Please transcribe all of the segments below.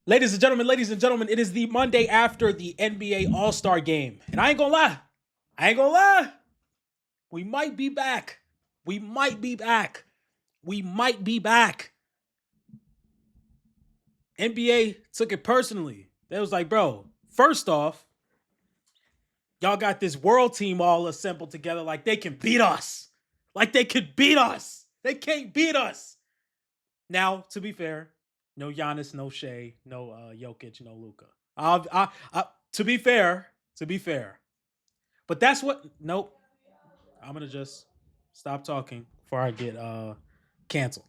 Ladies and gentlemen, it is the Monday after the NBA All-Star game. And I ain't gonna lie. I ain't gonna lie. We might be back. We might be back. We might be back. NBA took it personally. They was like, bro, first off, y'all got this world team all assembled together like they can beat us. Like they could beat us. They can't beat us. Now, to be fair, no Giannis, no Shea, no Jokic, no Luca. To be fair, but that's what. Nope. I'm gonna just stop talking before I get canceled.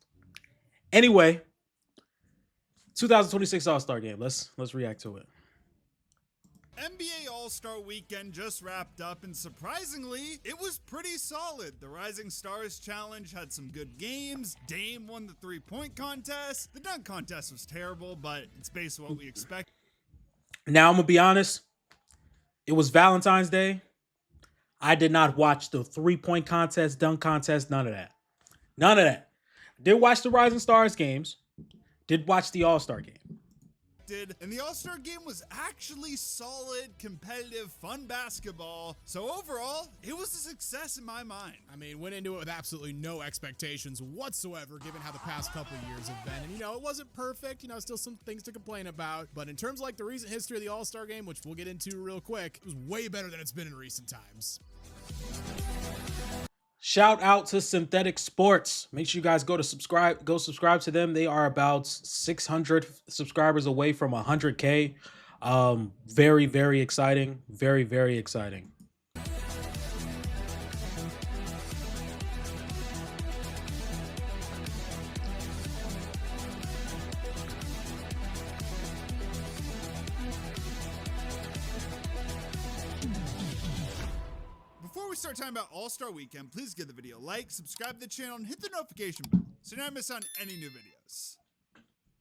Anyway, 2026 All Star Game. Let's react to it. NBA All-Star Weekend just wrapped up, and surprisingly, it was pretty solid. The Rising Stars Challenge had some good games. Dame won the three-point contest. The dunk contest was terrible, but it's basically what we expect. Now I'm gonna be honest. It was Valentine's Day. I did not watch the 3-point contest, dunk contest, none of that. None of that. Did watch the Rising Stars games. Did watch the All Star Game. And the All-Star Game was actually solid, competitive, fun basketball. So overall, it was a success in my mind. I mean, went into it with absolutely no expectations whatsoever, given how the past couple years have been. And, it wasn't perfect. Still some things to complain about. But in terms of, the recent history of the All-Star Game, which we'll get into real quick, it was way better than it's been in recent times. Shout out to Synthetic Sports. Make sure you guys go subscribe to them. They are about 600 subscribers away from 100K. Very, very exciting. Very, very exciting. Before we start talking about All-Star Weekend, please give the video a like, subscribe to the channel, and hit the notification bell so you don't miss on any new videos.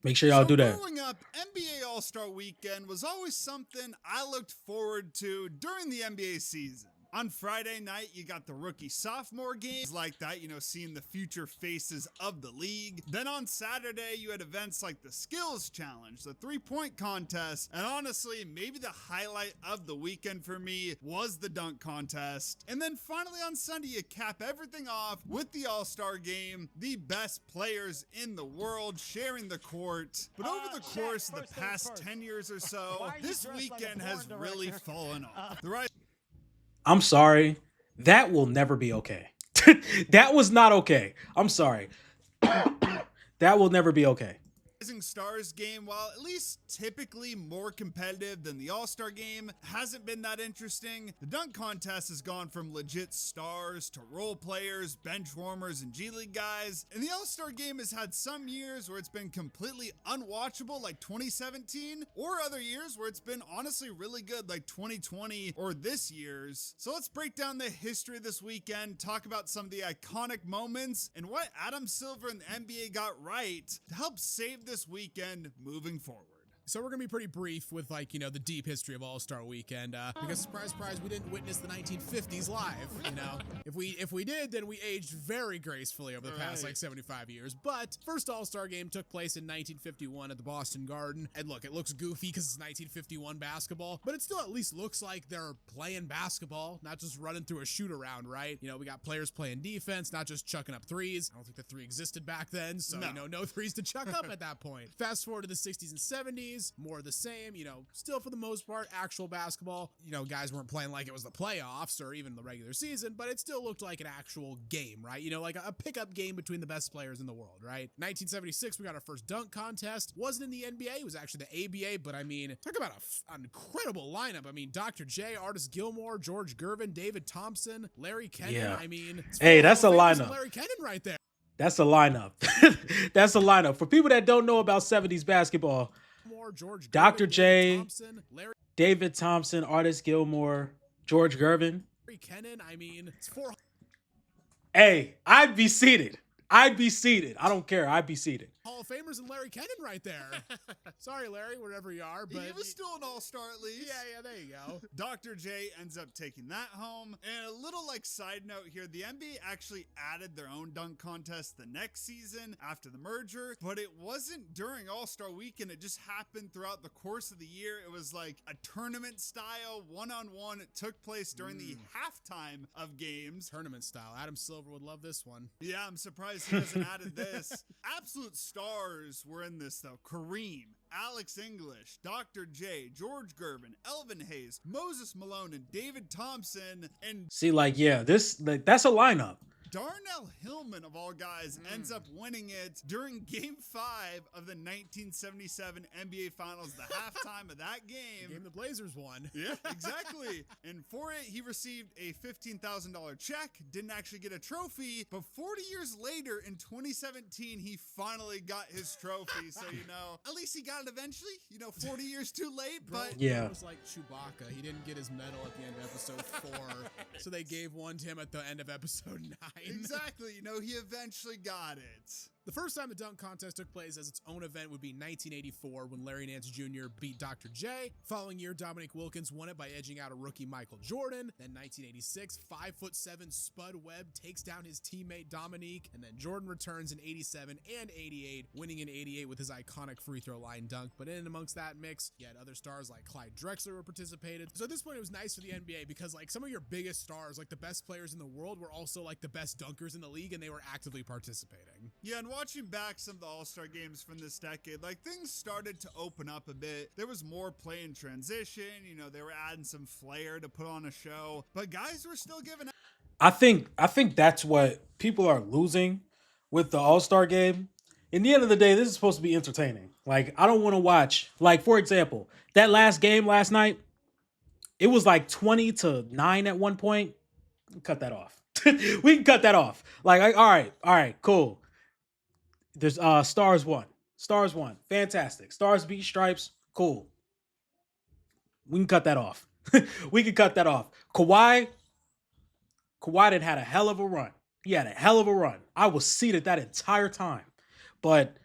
Make sure y'all do that. Growing up, NBA All-Star Weekend was always something I looked forward to during the NBA season. On Friday night, you got the rookie-sophomore games like that, seeing the future faces of the league. Then on Saturday, you had events like the Skills Challenge, the three-point contest, and honestly, maybe the highlight of the weekend for me was the dunk contest. And then finally on Sunday, you cap everything off with the All-Star Game, the best players in the world sharing the court. But over the course of the past 10 years or so, this weekend has really fallen off. I'm sorry. That will never be okay. That was not okay. I'm sorry. That will never be okay. Rising Stars game, while at least typically more competitive than the All-Star Game, hasn't been that interesting. The dunk contest has gone from legit stars to role players, bench warmers, and G League guys. And the All-Star Game has had some years where it's been completely unwatchable, like 2017, or other years where it's been honestly really good, like 2020 or this year's. So let's break down the history of this weekend, talk about some of the iconic moments, and what Adam Silver and the NBA got right to help save this weekend moving forward. So we're going to be pretty brief with, the deep history of All-Star Weekend, because surprise, surprise, we didn't witness the 1950s live, If we did, then we aged very gracefully over the past, 75 years. But first All-Star Game took place in 1951 at the Boston Garden. And look, it looks goofy because it's 1951 basketball, but it still at least looks like they're playing basketball, not just running through a shoot-around, right? We got players playing defense, not just chucking up threes. I don't think the three existed back then, so, no threes to chuck up at that point. Fast forward to the 60s and 70s. More of the same, still for the most part, actual basketball. Guys weren't playing like it was the playoffs or even the regular season, but it still looked like an actual game, right? Like a pickup game between the best players in the world, right? 1976, we got our first dunk contest. Wasn't in the NBA, it was actually the ABA, but talk about an incredible lineup. Dr. J, Artis Gilmore, George Gervin, David Thompson, Larry Kennan. Yeah. It's hey, that's a lineup. Larry Kennan right there. That's a lineup. That's a lineup. For people that don't know about 70s basketball, George Dr. Gervin, J, David Thompson, David Thompson, Artis Gilmore, George Gervin. Larry Kennan, it's 400. Hey, I'd be seated. I'd be seated. I don't care. I'd be seated. Hall of Famers and Larry Kennan right there. Sorry, Larry, wherever you are, but He was still an all-star at least. yeah, there you go. Dr. J ends up taking that home. And a little side note here, the NBA actually added their own dunk contest the next season after the merger, but it wasn't during All-Star Weekend. It just happened throughout the course of the year. It was like a tournament style one-on-one. It took place during the halftime of games. Tournament style. Adam Silver would love this one. Yeah, I'm surprised he hasn't added this. Absolute stars were in this though. Kareem, Alex English, Dr. J, George Gervin, Elvin Hayes, Moses Malone, and David Thompson. And See, that's a lineup. Darnell Hillman, of all guys, ends up winning it during Game 5 of the 1977 NBA Finals, the halftime of that game. The game the Blazers won. Yeah, exactly. And for it, he received a $15,000 check, didn't actually get a trophy, but 40 years later, in 2017, he finally got his trophy. So, at least he got it eventually. 40 years too late, but... Yeah. It was like Chewbacca. He didn't get his medal at the end of episode 4, so they gave one to him at the end of episode 9. Exactly. He eventually got it. The first time the dunk contest took place as its own event would be 1984 when Larry Nance Jr. beat Dr. J. Following year, Dominique Wilkins won it by edging out a rookie Michael Jordan. Then 1986, 5'7" Spud Webb takes down his teammate Dominique, and then Jordan returns in 87 and 88, winning in 88 with his iconic free throw line dunk. But in and amongst that mix, you had other stars like Clyde Drexler who participated. So at this point, it was nice for the NBA because some of your biggest stars, the best players in the world, were also the best dunkers in the league, and they were actively participating. Yeah, and watching back some of the All-Star games from this decade, things started to open up a bit. There was more play in transition. They were adding some flair to put on a show, but guys were still giving out. I think that's what people are losing with the All-Star game. In the end of the day, this is supposed to be entertaining. I don't want to watch, for example, that last game last night, it was 20-9 at one point. Cut that off. We can cut that off. All right, cool. There's Stars won. Fantastic. Stars beat Stripes. Cool. We can cut that off. Kawhi had a hell of a run. He had a hell of a run. I was seated that entire time. But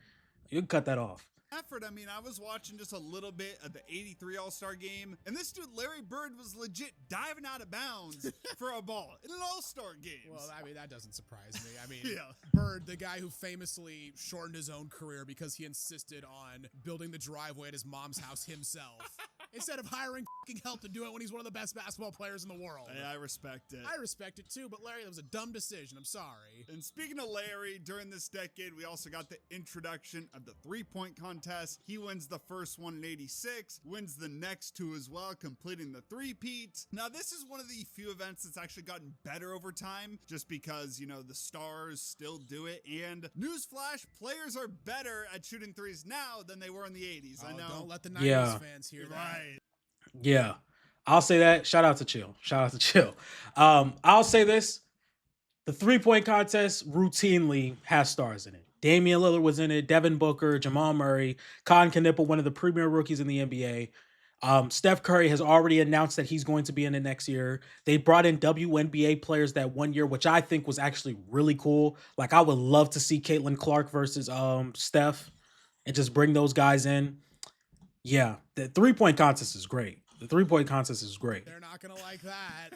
you can cut that off. Effort. I was watching just a little bit of the 83 All-Star game, and this dude, Larry Bird, was legit diving out of bounds for a ball in an All-Star game. Well, that doesn't surprise me. Yeah. Bird, the guy who famously shortened his own career because he insisted on building the driveway at his mom's house himself, instead of hiring help to do it when he's one of the best basketball players in the world. Hey, I respect it. I respect it too, but Larry, that was a dumb decision. I'm sorry. And speaking of Larry, during this decade, we also got the introduction of the three-point contest. He wins the first one in 86, wins the next two as well, completing the three-peat. Now, this is one of the few events that's actually gotten better over time, just because, the stars still do it. And newsflash, players are better at shooting threes now than they were in the 80s. I know. Don't let the 90s fans hear that. Right. Yeah, I'll say that. Shout out to Chill. I'll say this. The three-point contest routinely has stars in it. Damian Lillard was in it, Devin Booker, Jamal Murray, Colin Kaepernick, one of the premier rookies in the NBA. Steph Curry has already announced that he's going to be in it next year. They brought in WNBA players that one year, which I think was actually really cool. I would love to see Caitlin Clark versus Steph and just bring those guys in. Yeah, the three-point contest is great. They're not going to like that.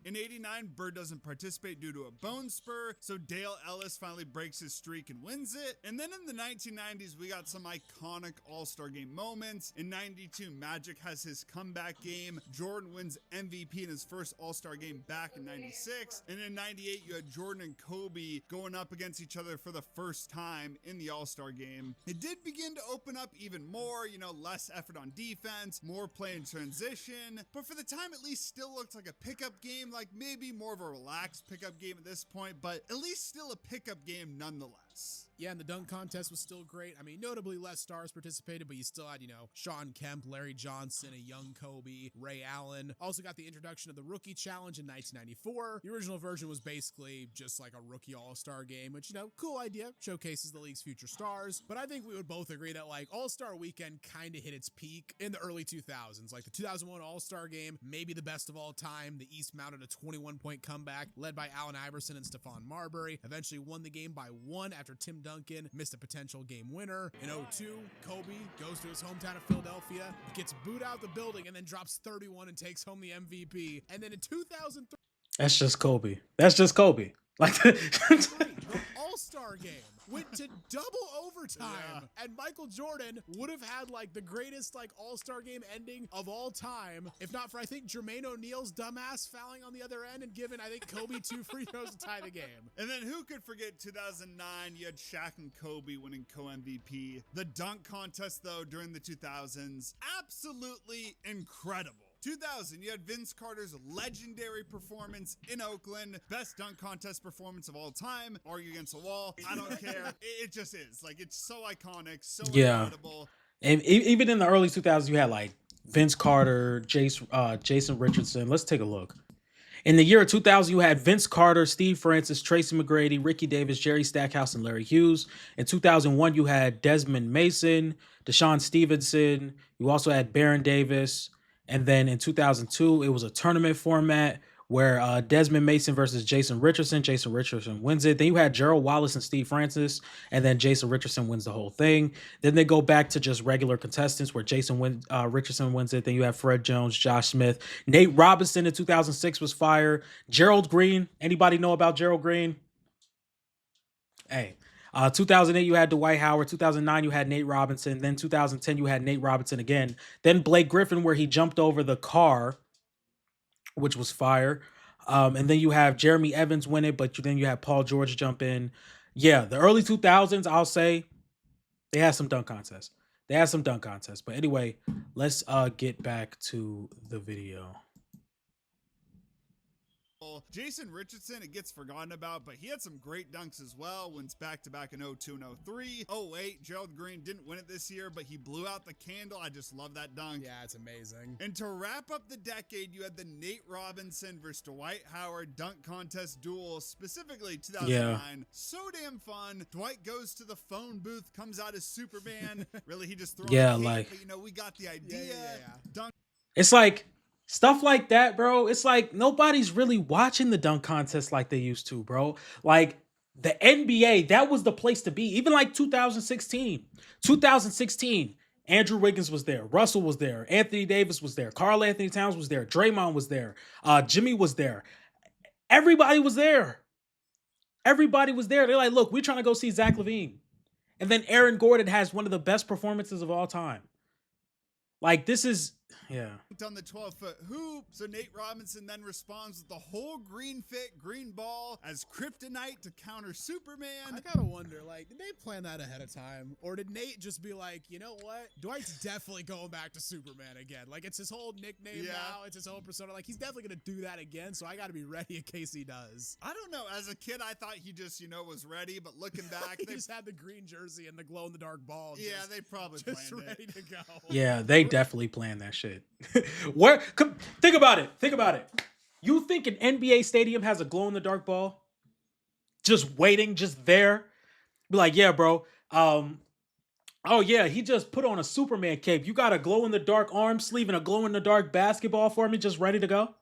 In 89, Bird doesn't participate due to a bone spur, so Dale Ellis finally breaks his streak and wins it. And then in the 1990s, we got some iconic All-Star Game moments. In 92, Magic has his comeback game. Jordan wins MVP in his first All-Star Game back in 96. And in 98, you had Jordan and Kobe going up against each other for the first time in the All-Star Game. It did begin to open up even more, less effort on defense, more play in transition. But for the time, at least still looked like a pickup game, maybe more of a relaxed pickup game at this point, but at least still a pickup game nonetheless. sports. Yeah, and the dunk contest was still great. I mean, notably less stars participated, but you still had, Sean Kemp, Larry Johnson, a young Kobe, Ray Allen. Also got the introduction of the Rookie Challenge in 1994. The original version was basically just like a rookie all-star game, which, cool idea, showcases the league's future stars. But I think we would both agree that, like, All-Star Weekend kind of hit its peak in the early 2000s. Like, the 2001 All-Star Game, maybe the best of all time. The East mounted a 21-point comeback led by Allen Iverson and Stephon Marbury. Eventually won the game by 1 after Tim Duncan missed a potential game winner. In 2002, Kobe goes to his hometown of Philadelphia, gets booed out the building, and then drops 31 and takes home the MVP. And then in 2003, That's just Kobe. That's just Kobe. Like the All-Star Game went to double overtime, and Michael Jordan would have had like the greatest like All-Star Game ending of all time, if not for I think Jermaine O'Neal's dumbass fouling on the other end and giving I think Kobe 2 free throws to tie the game. And then who could forget 2009? You had Shaq and Kobe winning co-MVP. The dunk contest, though, during the 2000s, absolutely incredible. 2000, you had Vince Carter's legendary performance in Oakland. Best dunk contest performance of all time. Argue against the wall. I don't care. It just is. Like, it's so iconic, so incredible. And even in the early 2000s, you had like Vince Carter, Jason Richardson. Let's take a look. In the year of 2000, you had Vince Carter, Steve Francis, Tracy McGrady, Ricky Davis, Jerry Stackhouse, and Larry Hughes. In 2001, you had Desmond Mason, Deshaun Stevenson. You also had Baron Davis. And then in 2002, it was a tournament format where Desmond Mason versus Jason Richardson. Jason Richardson wins it. Then you had Gerald Wallace and Steve Francis, and then Jason Richardson wins the whole thing. Then they go back to just regular contestants where Richardson wins it. Then you have Fred Jones, Josh Smith. Nate Robinson in 2006 was fire. Gerald Green. Anybody know about Gerald Green? Hey. 2008, you had Dwight Howard. 2009, you had Nate Robinson. Then 2010, you had Nate Robinson again. Then Blake Griffin, where he jumped over the car, which was fire. And then you have Jeremy Evans win it, but then you have Paul George jump in. Yeah, the early 2000s, I'll say, they had some dunk contests. But anyway, let's get back to the video. Jason Richardson, it gets forgotten about, but he had some great dunks as well. Wins back-to-back in 2002 and 2003. 2008, Gerald Green didn't win it this year, but he blew out the candle. I just love that dunk. Yeah, it's amazing. And to wrap up the decade, you had the Nate Robinson versus Dwight Howard dunk contest duel, specifically 2009. Yeah. So damn fun. Dwight goes to the phone booth, comes out as Superman. Really, he just throws like, but, we got the idea. Dunk. It's like stuff like that, bro. It's like nobody's really watching the dunk contest like they used to, bro. Like the NBA, that was the place to be. Even like 2016, Andrew Wiggins was there. Russell was there. Anthony Davis was there. Karl Anthony Towns was there. Draymond was there. Jimmy was there. Everybody was there. They're like, look, we're trying to go see Zach LaVine. And then Aaron Gordon has one of the best performances of all time. Like, this is... Yeah. On the 12-foot hoop. So Nate Robinson then responds with the whole green ball as kryptonite to counter Superman. I gotta wonder, like, did they plan that ahead of time? Or did Nate just be like, you know what? Dwight's definitely going back to Superman again. Like, it's his whole nickname now. It's his whole persona. Like, he's definitely gonna do that again, so I gotta be ready in case he does. I don't know. As a kid, I thought he just, was ready, but looking back... he just had the green jersey and the glow-in-the-dark ball. Yeah, they probably just planned ready to go. Yeah, they definitely planned that shit. Think about it. You think an NBA stadium has a glow-in-the-dark ball? Just waiting, just there? Be like, yeah, bro. Oh yeah, he just put on a Superman cape. You got a glow-in-the-dark arm sleeve and a glow-in-the-dark basketball for me just ready to go?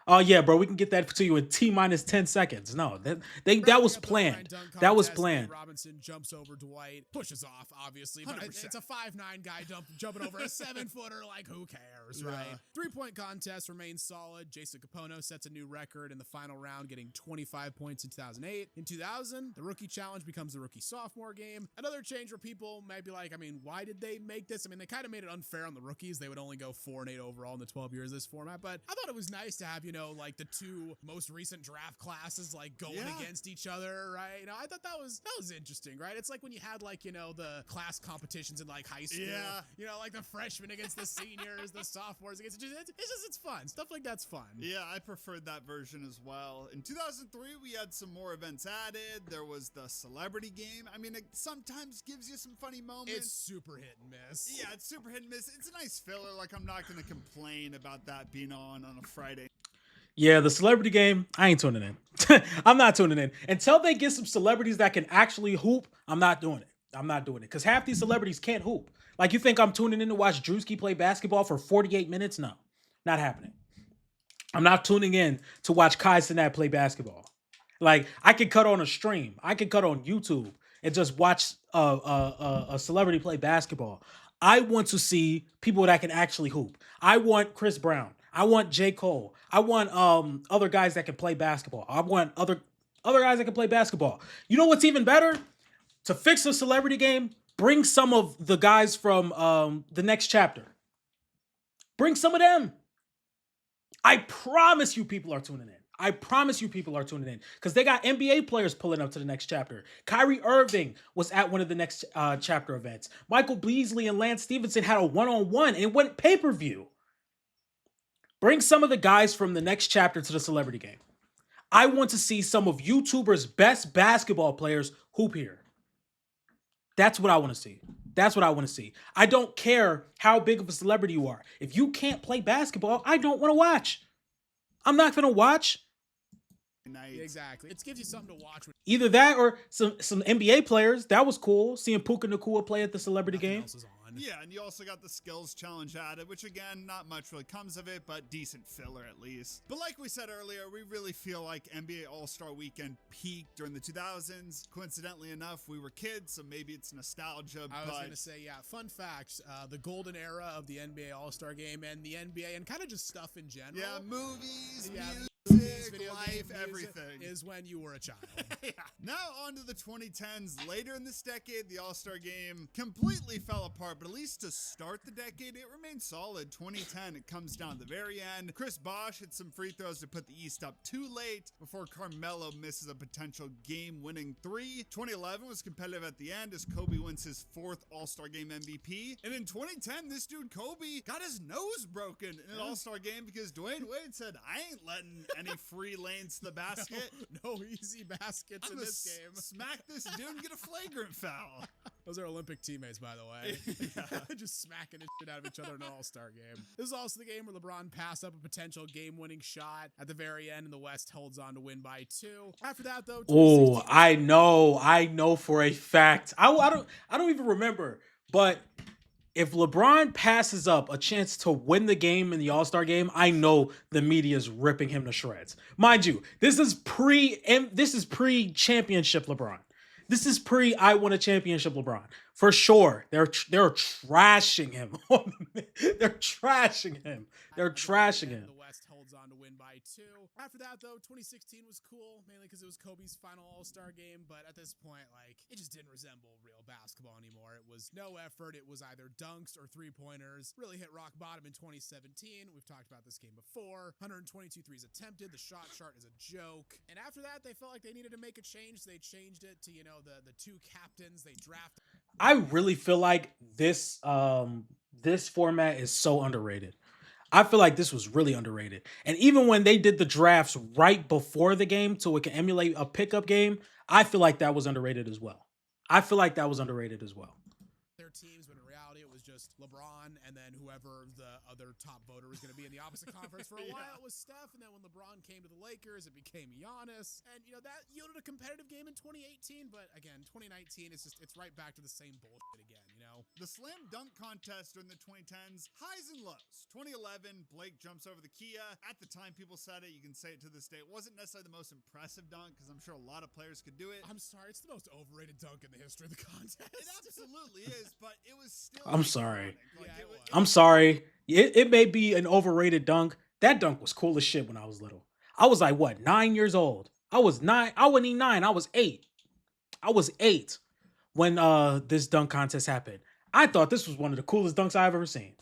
Oh yeah, bro, we can get that to you in T-minus 10 seconds. No, that was planned. That was planned. Robinson jumps over Dwight, pushes off, obviously, but it's a 5'9" guy jumping over a 7-footer. Like, who cares, right? 3-point contest remains solid. Jason Kapono sets a new record in the final round, getting 25 points in 2008. In 2000, the rookie challenge becomes the rookie sophomore game. Another change where people might be like, I mean, why did they make this? I mean, they kind of made it unfair on the rookies. They would only go 4-8 overall in the 12 years of this format, but I thought it was nice to have, know, like the two most recent draft classes like going Yeah. against each other, right? You know, I thought that was interesting, right? It's like when you had like, you know, the class competitions in like high school, Yeah. you know, like the freshmen against the seniors, the sophomores against it's fun. Stuff like that's fun. Yeah, I preferred that version as well. In 2003, we had some more events added. There was the celebrity game. I mean, it sometimes gives you some funny moments. It's super hit and miss. Yeah, it's super hit and miss. It's a nice filler. Like, I'm not going to complain about that being on a Friday. Yeah, the celebrity game, I ain't tuning in. I'm not tuning in. Until they get some celebrities that can actually hoop, I'm not doing it. I'm not doing it. Because half these celebrities can't hoop. Like, you think I'm tuning in to watch Drewski play basketball for 48 minutes? No, not happening. I'm not tuning in to watch Kai Cenat play basketball. Like, I could cut on a stream. I could cut on YouTube and just watch a celebrity play basketball. I want to see people that can actually hoop. I want Chris Brown. I want J. Cole. I want other guys that can play basketball. I want other guys that can play basketball. You know what's even better? To fix the celebrity game, bring some of the guys from the next chapter. Bring some of them. I promise you people are tuning in. I promise you people are tuning in because they got NBA players pulling up to the next chapter. Kyrie Irving was at one of the next chapter events. Michael Beasley and Lance Stevenson had a one-on-one and it went pay-per-view. Bring some of the guys from the next chapter to the celebrity game. I want to see some of YouTubers' best basketball players hoop here. That's what I want to see. That's what I want to see. I don't care how big of a celebrity you are. If you can't play basketball, I don't want to watch. I'm not going to watch. Night. Exactly. It gives you something to watch. Either that or some NBA players. That was cool. Seeing Puka Nacua play at the celebrity game. Else is on. Yeah, and you also got the skills challenge added, which again, not much really comes of it, but decent filler at least. But like we said earlier, we really feel like NBA All-Star Weekend peaked during the 2000s. Coincidentally enough, we were kids, so maybe it's nostalgia, I was but going to say, yeah, fun fact, the golden era of the NBA All-Star Game and the NBA and kind of just stuff in general. yeah, movies, Yeah, music, video life, game music everything. is when you were a child. Yeah. Now on to the 2010s. Later in this decade, the All-Star Game completely fell apart, but at least to start the decade, it remained solid. 2010, it comes down to the very end. Chris Bosh hit some free throws to put the East up too late before Carmelo misses a potential game-winning three. 2011 was competitive at the end as Kobe wins his fourth All-Star Game MVP. And in 2010, this dude Kobe got his nose broken in an All-Star Game because Dwayne Wade said, I ain't letting any free lanes to the basket. No easy baskets I'm in gonna this game. smack this dude and get a flagrant foul. Those are Olympic teammates, by the way. Yeah. Just smacking the shit out of each other in an all-star game. This is also the game where LeBron passed up a potential game-winning shot at the very end, and the West holds on to win by 2. After that, though, Oh, I know for a fact. I don't even remember. But if LeBron passes up a chance to win the game in the All-Star game, I know the media is ripping him to shreds. Mind you, this is pre-championship LeBron. This is I won a championship LeBron. For sure. They're trashing him. They're trashing him. They're trashing him. The West holds on to win by 2. After that, though, 2016 was cool, mainly because it was Kobe's final All-Star game, but at this point, like, it just didn't resemble real basketball anymore. It was no effort. It was either dunks or three-pointers. Really hit rock bottom in 2017. We've talked about this game before. 122 threes attempted. The shot chart is a joke. And after that, they felt like they needed to make a change. So they changed it to, you know, the two captains. They drafted. I really feel like this format is so underrated. I feel like this was really underrated. And even when they did the drafts right before the game so it can emulate a pickup game, I feel like that was underrated as well. Their teams, but in reality, it was just LeBron and then whoever the other top voter was going to be in the opposite conference. For a while, it was Steph, and then when LeBron came to the Lakers, it became Giannis. And, you know, that yielded a competitive game in 2018, but again, 2019, it's right back to the same bullshit again, you know? The slam dunk contest during the 2010s, highs and lows. 2011, Blake jumps over the Kia. At the time people said it, you can say it to this day. It wasn't necessarily the most impressive dunk because I'm sure a lot of players could do it. I'm sorry, it's the most overrated dunk in the history of the contest. It absolutely is, but it was still. I'm sorry. iconic. Like, Yeah, it was. I'm sorry. It may be an overrated dunk. That dunk was cool as shit when I was little. I was like, what, 9 years old? I was 9. I wasn't even 9. I was 8. I was 8 when this dunk contest happened. I thought this was one of the coolest dunks I've ever seen.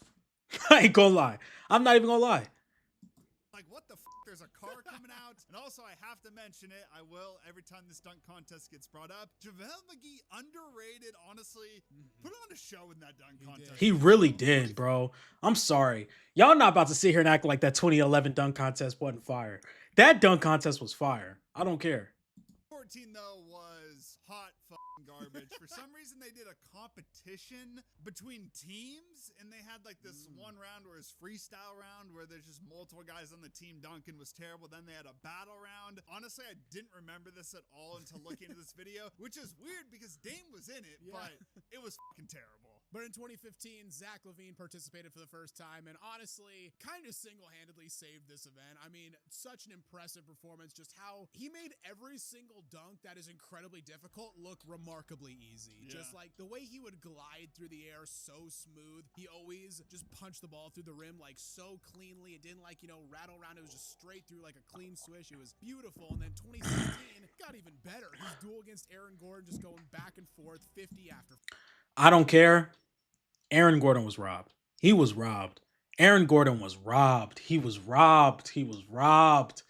I ain't gonna lie. I'm not even gonna lie. Like, what the f*** there's a car coming out. And also, I have to mention it. I will every time this dunk contest gets brought up. JaVale McGee, underrated, honestly. Put on a show in that dunk contest. He really did, bro. I'm sorry. Y'all not about to sit here and act like that 2011 dunk contest wasn't fire. That dunk contest was fire. I don't care. 14, though, was hot fucking garbage. For some reason, they did a competition between teams, and they had like this one round where it's freestyle round where there's just multiple guys on the team. Duncan was terrible. Then they had a battle round. Honestly, I didn't remember this at all until looking at this video, which is weird because Dame was in it, but it was fucking terrible. But in 2015, Zach LaVine participated for the first time and honestly kind of single-handedly saved this event. I mean, such an impressive performance, just how he made every single dunk that is incredibly difficult look remarkably easy. Just like the way he would glide through the air so smooth. He always just punched the ball through the rim like so cleanly. It didn't like, rattle around. It was just straight through like a clean swish. It was beautiful. And then 2016 got even better. His duel against Aaron Gordon just going back and forth 50 after. I don't care. Aaron Gordon was robbed. He was robbed. Aaron Gordon was robbed. He was robbed. He was robbed.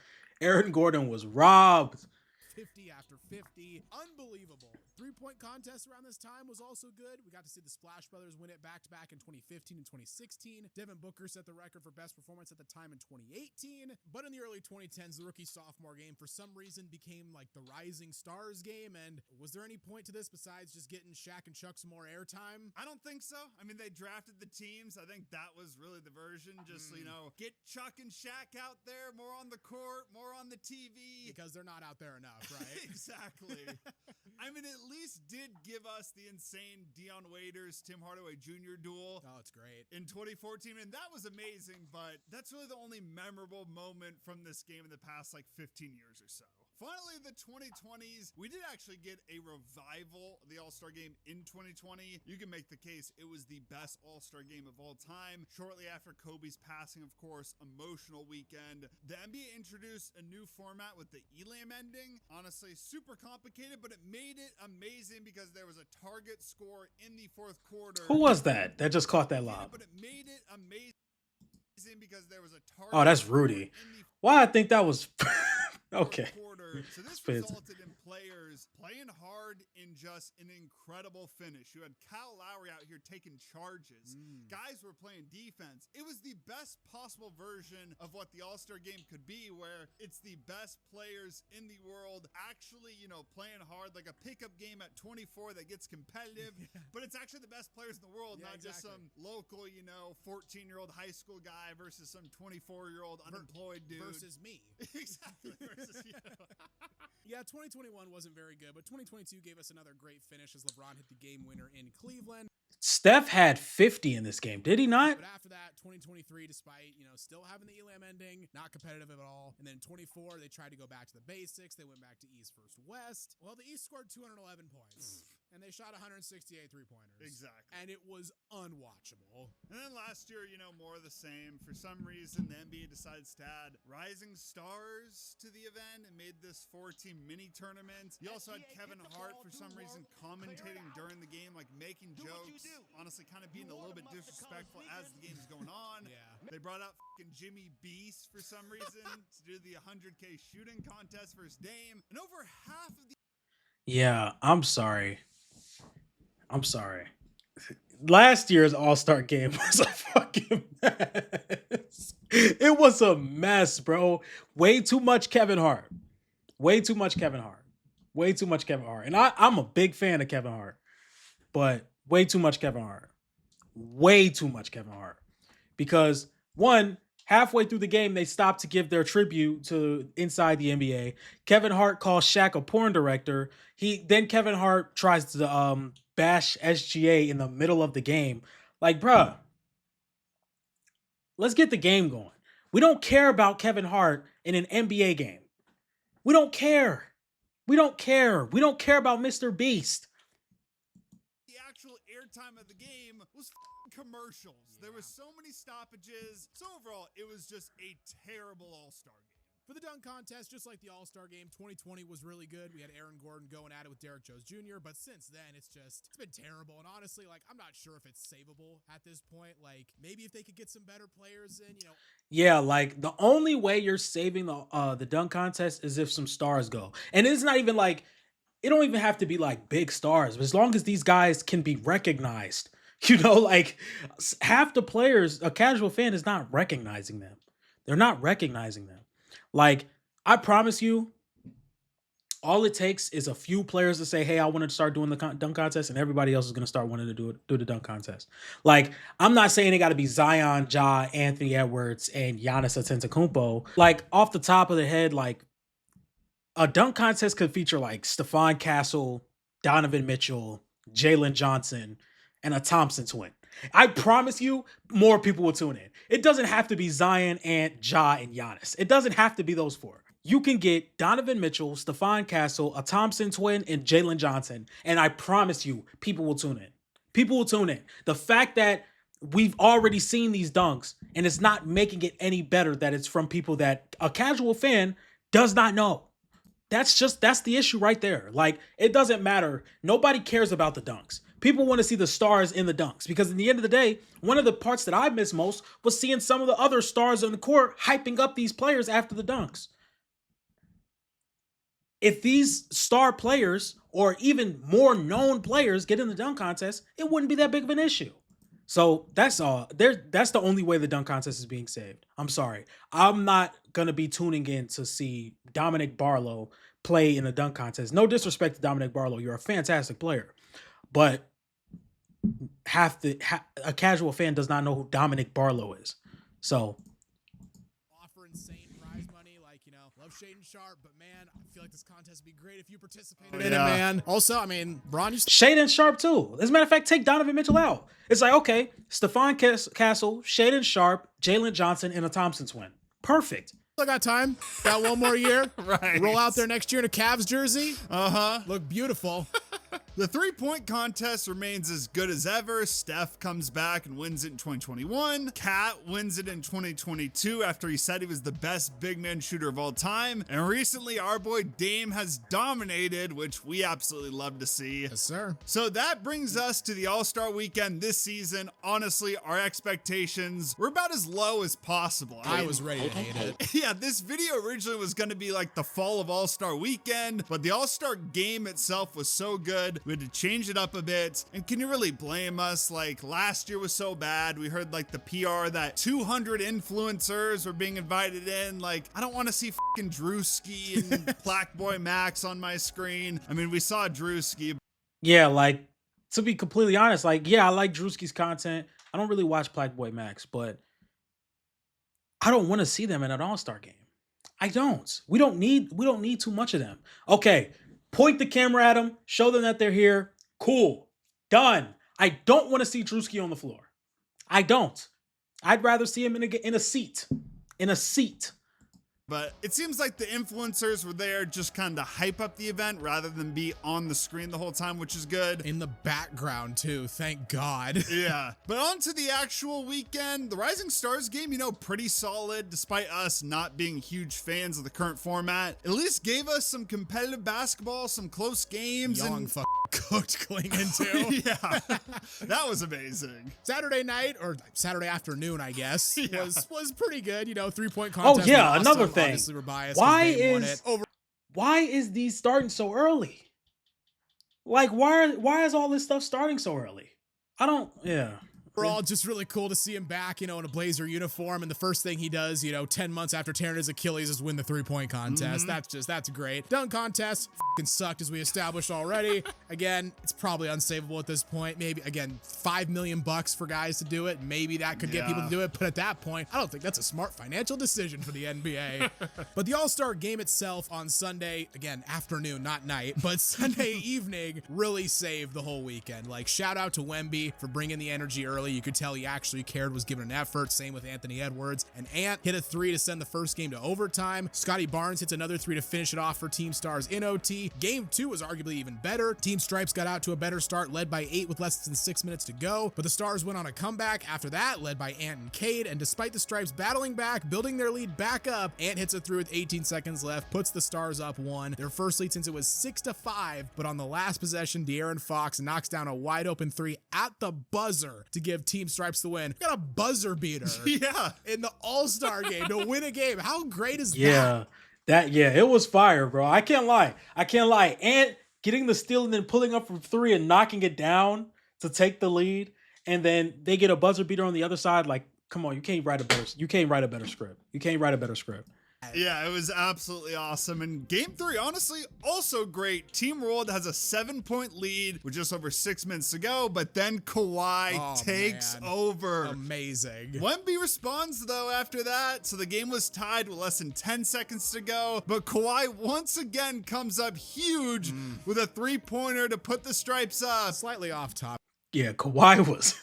Aaron Gordon was robbed. 50 after 50. Unbelievable. Three-point contest around this time was also good. We got to see the Splash Brothers win it back-to-back in 2015 and 2016. Devin Booker set the record for best performance at the time in 2018. But in the early 2010s, the rookie-sophomore game for some reason became like the Rising Stars game. And was there any point to this besides just getting Shaq and Chuck some more airtime? I don't think so. I mean, they drafted the teams. I think that was really the version. Just, get Chuck and Shaq out there, more on the court, more on the TV. Because they're not out there enough, right? Exactly. I mean, at least did give us the insane Dion Waiters, Tim Hardaway Jr. duel. Oh, it's great. In 2014, and that was amazing, but that's really the only memorable moment from this game in the past, 15 years or so. Finally, the 2020s, we did actually get a revival of the All-Star Game in 2020. You can make the case it was the best All-Star Game of all time. Shortly after Kobe's passing, of course, emotional weekend. The NBA introduced a new format with the Elam ending. Honestly, super complicated, but it made it amazing because there was a target score in the fourth quarter. Who was that just caught that lob? But it made it amazing because there was a target. Oh, that's Rudy. Why I think that was okay. So this resulted in players playing hard in just an incredible finish. You had Kyle Lowry out here taking charges. Guys were playing defense. It was the best possible version of what the All-Star Game could be, where it's the best players in the world actually, playing hard, like a pickup game at 24 that gets competitive, but it's actually the best players in the world, not just some local, 14-year-old high school guy versus some 24-year-old unemployed dude. Versus me. Exactly. Versus you. Yeah, 2021 wasn't very good, but 2022 gave us another great finish as LeBron hit the game winner in Cleveland. Steph had 50 in this game, did he not? But after that, 2023, despite, still having the Elam ending, not competitive at all. And then 24, they tried to go back to the basics. They went back to East versus West. Well, the East scored 211 points. And they shot 168 three-pointers. Exactly. And it was unwatchable. And then last year, more of the same. For some reason, the NBA decides to add Rising Stars to the event and made this 4-team mini tournament. You also had Kevin Hart, for some reason, commentating during the game, making jokes. Honestly, kind of being a little bit disrespectful as the game's going on. They brought out fucking Jimmy Beast for some reason to do the 100K shooting contest versus Dame. And over half of the... Yeah, I'm sorry. Last year's All-Star Game was a fucking mess. It was a mess, bro. Way too much Kevin Hart. And I'm a big fan of Kevin Hart. But way too much Kevin Hart. Because, one, halfway through the game, they stopped to give their tribute to Inside the NBA. Kevin Hart calls Shaq a porn director. Then Kevin Hart tries to bash SGA in the middle of the game. Bruh, let's get the game going. We don't care about Kevin Hart in an NBA game. We don't care. We don't care about Mr. Beast. The actual airtime of the game was commercials. There was so many stoppages. So overall, it was just a terrible All-Star game. For the dunk contest, just like the All-Star game, 2020 was really good. We had Aaron Gordon going at it with Derrick Jones Jr., but since then, it's been terrible. And honestly, like, I'm not sure if it's savable at this point. Like, maybe if they could get some better players in, you know. Yeah, like the only way you're saving the dunk contest is if some stars go. And it's not even like it don't even have to be like big stars, but as long as these guys can be recognized, like half the players, a casual fan is not recognizing them. They're not recognizing them. Like, I promise you, all it takes is a few players to say, "Hey, I want to start doing the dunk contest," and everybody else is going to start wanting to do the dunk contest. Like, I'm not saying it got to be Zion, Ja, Anthony Edwards, and Giannis Antetokounmpo. Like, off the top of the head, like a dunk contest could feature like Stephon Castle, Donovan Mitchell, Jalen Johnson, and a Thompson twin. I promise you, more people will tune in. It doesn't have to be Zion and Ja and Giannis. It doesn't have to be those four. You can get Donovan Mitchell, Stephon Castle, a Thompson twin, and Jalen Johnson. And I promise you, people will tune in. People will tune in. The fact that we've already seen these dunks and it's not making it any better that it's from people that a casual fan does not know. That's the issue right there. Like, it doesn't matter. Nobody cares about the dunks. People want to see the stars in the dunks because in the end of the day, one of the parts that I miss most was seeing some of the other stars on the court hyping up these players after the dunks. If these star players or even more known players get in the dunk contest, it wouldn't be that big of an issue. So that's all. That's the only way the dunk contest is being saved. I'm sorry. I'm not going to be tuning in to see Dominic Barlow play in a dunk contest. No disrespect to Dominic Barlow. You're a fantastic player. But a casual fan does not know who Dominic Barlow is. So Offer insane prize money, like, love Shaden Sharp, but man, I feel like this contest would be great if you participated in it, man. Also, I mean, Bron used to Shaden Sharp too. As a matter of fact, take Donovan Mitchell out. It's like, okay, Stephon Castle, Shaden Sharp, Jalen Johnson, and a Thompson twin. Perfect. still got time. Got one more year. Right. Roll out there next year in a Cavs jersey. Look beautiful. The three-point contest remains as good as ever. Steph comes back and wins it in 2021. Kat wins it in 2022 after he said he was the best big man shooter of all time. And recently, our boy Dame has dominated, which we absolutely love to see. Yes, sir. So that brings us to the All-Star Weekend this season. Honestly, our expectations were about as low as possible. I was ready to hate it. Yeah, this video originally was going to be like the fall of All-Star Weekend, but the All-Star game itself was so good, we had to change it up a bit. And can you really blame us? Like, last year was so bad. We heard like the PR that 200 influencers were being invited in. Like, I don't want to see fucking Drewski and Black Boy Max on my screen. I mean, we saw Drewski. Yeah, like, to be completely honest, like, yeah, I like Drewski's content. I don't really watch Black Boy Max, but I don't want to see them in an All-Star game. I don't. We don't need too much of them. Okay, point the camera at them, show them that they're here. Cool. Done. I don't want to see Drewski on the floor. I don't. I'd rather see him in a seat. In a seat. But it seems like the influencers were there just kind of hype up the event rather than be on the screen the whole time, which is good. In the background, too. Thank God. Yeah. But on to the actual weekend. The Rising Stars game, pretty solid, despite us not being huge fans of the current format. At least gave us some competitive basketball, some close games. Young cooked Klingon, too. Yeah. That was amazing. Saturday night, or Saturday afternoon, I guess, Yeah. was pretty good. 3-point Oh, contest. yeah, was another awesome. thing. Obviously, we're biased 'cause they won it. Why is these starting so early? Like, why is all this stuff starting so early? Yeah. Overall, just really cool to see him back, in a Blazer uniform. And the first thing he does, 10 months after tearing his Achilles is win the 3-point contest. That's great. Dunk contest fucking sucked, as we established already. Again, it's probably unsavable at this point. Maybe, again, $5 million for guys to do it. Maybe that could get people to do it. But at that point, I don't think that's a smart financial decision for the NBA. But the All-Star game itself on Sunday, again, afternoon, not night, but Sunday evening really saved the whole weekend. Like, shout out to Wemby for bringing the energy early early. You could tell he actually cared, was giving an effort. Same with Anthony Edwards. And Ant hit a 3 to send the first game to overtime. Scotty Barnes hits another 3 to finish it off for Team Stars in OT. Game 2 was arguably even better. Team Stripes got out to a better start, led by 8 with less than 6 minutes to go. But the Stars went on a comeback after that, led by Ant and Cade. And despite the Stripes battling back, building their lead back up, Ant hits a 3 with 18 seconds left, puts the Stars up 1. Their first lead since it was 6-5. But on the last possession, De'Aaron Fox knocks down a wide open 3 at the buzzer to give Team Stripes the win. We got a buzzer beater Yeah. in the All-Star game to win a game. How great is that? Yeah, it was fire, bro. I can't lie. And getting the steal and then pulling up from 3 and knocking it down to take the lead, and then they get a buzzer beater on the other side. Like, come on, you can't write a better script. Yeah, it was absolutely awesome. And game 3, honestly, also great. Team World has a 7-point lead with just over 6 minutes to go, but then Kawhi takes over. Amazing. Wemby responds, though, after that. So the game was tied with less than 10 seconds to go. But Kawhi once again comes up huge with a 3-pointer to put the Stripes up. Slightly off topic. Yeah, Kawhi was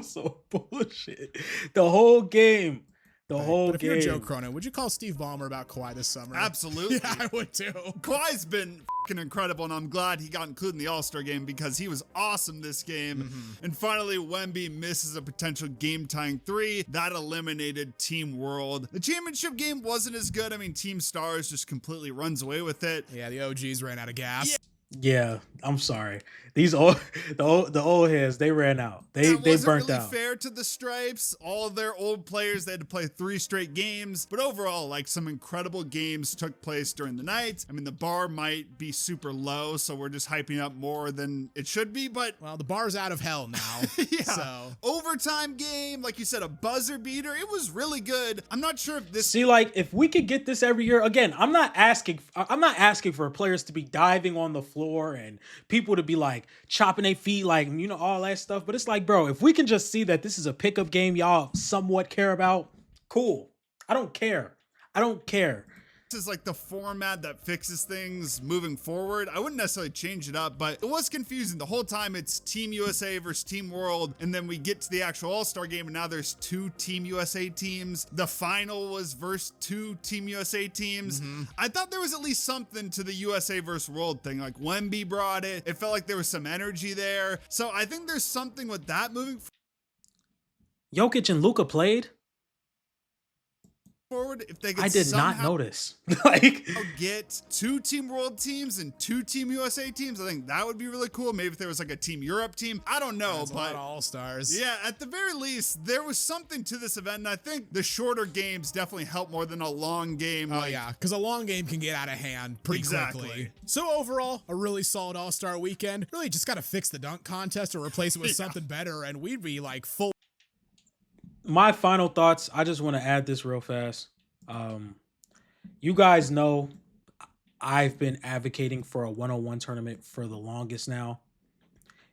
so bullshit. The whole game. If you're Joe Cronin, would you call Steve Ballmer about Kawhi this summer? Absolutely. Yeah, I would too. Kawhi's been fucking incredible, and I'm glad he got included in the All-Star game because he was awesome this game. And finally, Wemby misses a potential game-tying 3. That eliminated Team World. The championship game wasn't as good. I mean, Team Stars just completely runs away with it. Yeah, the OGs ran out of gas. Yeah, I'm sorry. The old heads, they ran out. They burnt really out. Fair to the Stripes. All of their old players, they had to play 3 straight games. But overall, like, some incredible games took place during the night. I mean, the bar might be super low, so we're just hyping up more than it should be. But well, the bar's out of hell now. yeah. So Overtime game, like you said, a buzzer beater. It was really good. I'm not sure if this. See, like, if we could get this every year, again, I'm not asking for players to be diving on the floor and people to be like chopping their feet, like, you know, all that stuff. But it's like, bro, if we can just see that this is a pickup game y'all somewhat care about, cool. I don't care. This is like the format that fixes things moving forward. I wouldn't necessarily change it up, but it was confusing. The whole time it's Team USA versus Team World, and then we get to the actual All-Star game, and now there's 2 Team USA teams. The final was versus 2 Team USA teams. I thought there was at least something to the USA versus World thing. Like, Wemby brought it. It felt like there was some energy there. So I think there's something with that moving Jokic and Luka played. forward. If they could I did not somehow notice. Like, get 2 Team World teams and 2 Team USA teams, I think that would be really cool. Maybe if there was like a Team Europe team, I don't know. that's a But lot of All-Stars. yeah, at the very least, there was something to this event, and I think the shorter games definitely help more than a long game. Oh, yeah, because a long game can get out of hand pretty quickly. So overall, a really solid All-Star weekend. Really just got to fix the dunk contest or replace it with something better, and we'd be like full. my final thoughts, I just want to add this real fast. You guys know I've been advocating for a 101 tournament for the longest now.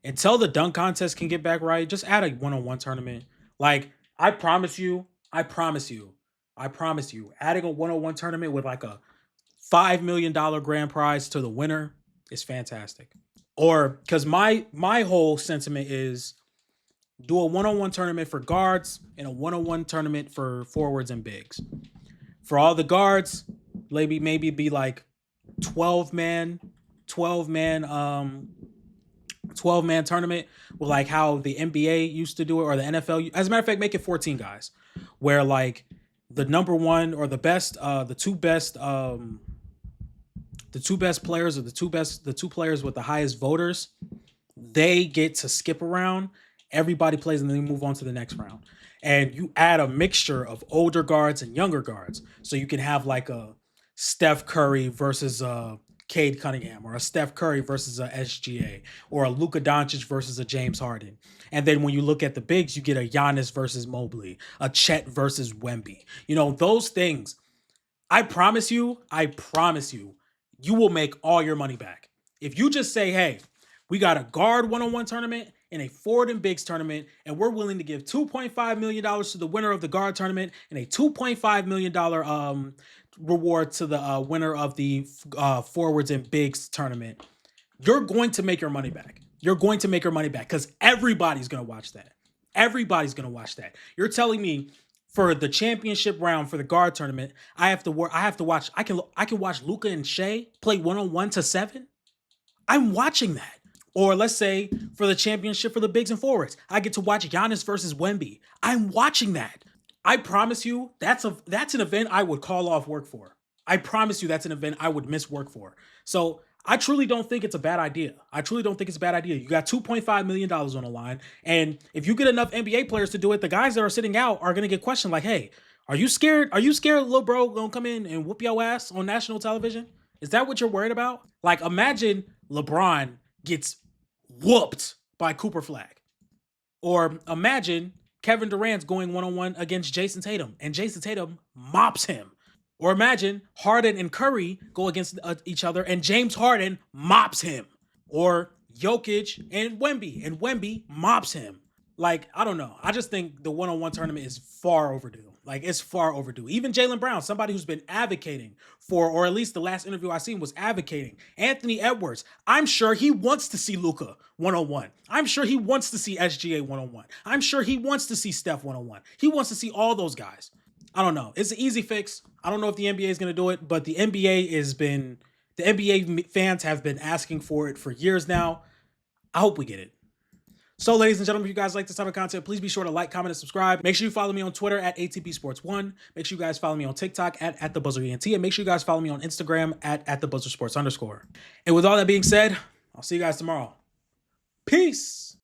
Until the dunk contest can get back right, just add a 101 tournament. Like, I promise you, adding a 101 tournament with like a $5 million grand prize to the winner is fantastic. Or, because my whole sentiment is do a 101 tournament for guards and a 101 tournament for forwards and bigs. For all the guards, maybe be like 12-man tournament with like how the NBA used to do it or the NFL. As a matter of fact, make it 14 guys where like the number one or the best, the two best players or the two players with the highest voters, they get to skip around. Everybody plays and then they move on to the next round. And you add a mixture of older guards and younger guards. So you can have like a Steph Curry versus Cade Cunningham, or a Steph Curry versus a SGA, or a Luka Doncic versus a James Harden. And then when you look at the bigs, you get a Giannis versus Mobley, a Chet versus Wemby. You know, those things, I promise you, you will make all your money back. If you just say, hey, we got a guard 101 tournament and a forward and bigs tournament, and we're willing to give $2.5 million to the winner of the guard tournament and a $2.5 million reward to the winner of the forwards and bigs tournament, you're going to make your money back. You're going to make your money back because everybody's going to watch that. Everybody's going to watch that. You're telling me for the championship round for the guard tournament, I have to watch. I can watch Luka and Shea play 1-on-1 to 7. I'm watching that. Or let's say for the championship for the bigs and forwards, I get to watch Giannis versus Wemby. I'm watching that. I promise you, that's an event I would call off work for. I promise you that's an event I would miss work for. So I truly don't think it's a bad idea. I truly don't think it's a bad idea. You got $2.5 million on the line. And if you get enough NBA players to do it, the guys that are sitting out are going to get questioned like, hey, are you scared? Are you scared little bro going to come in and whoop your ass on national television? Is that what you're worried about? Like, imagine LeBron gets whooped by Cooper Flag. Or imagine Kevin Durant's going 1-on-1 against Jason Tatum and Jason Tatum mops him. Or imagine Harden and Curry go against each other and James Harden mops him. Or Jokic and Wemby mops him. Like, I don't know. I just think the 1-on-1 tournament is far overdue. Like, it's far overdue. Even Jaylen Brown, somebody who's been advocating for, or at least the last interview I seen was advocating. Anthony Edwards, I'm sure he wants to see Luka 1-on-1. I'm sure he wants to see SGA 1-on-1. I'm sure he wants to see Steph 1-on-1. He wants to see all those guys. I don't know. It's an easy fix. I don't know if the NBA is going to do it, but the NBA fans have been asking for it for years now. I hope we get it. So, ladies and gentlemen, if you guys like this type of content, please be sure to like, comment, and subscribe. Make sure you follow me on Twitter at ATP Sports 1. Make sure you guys follow me on TikTok at TheBuzzerENT. And make sure you guys follow me on Instagram at TheBuzzerSports_. And with all that being said, I'll see you guys tomorrow. Peace.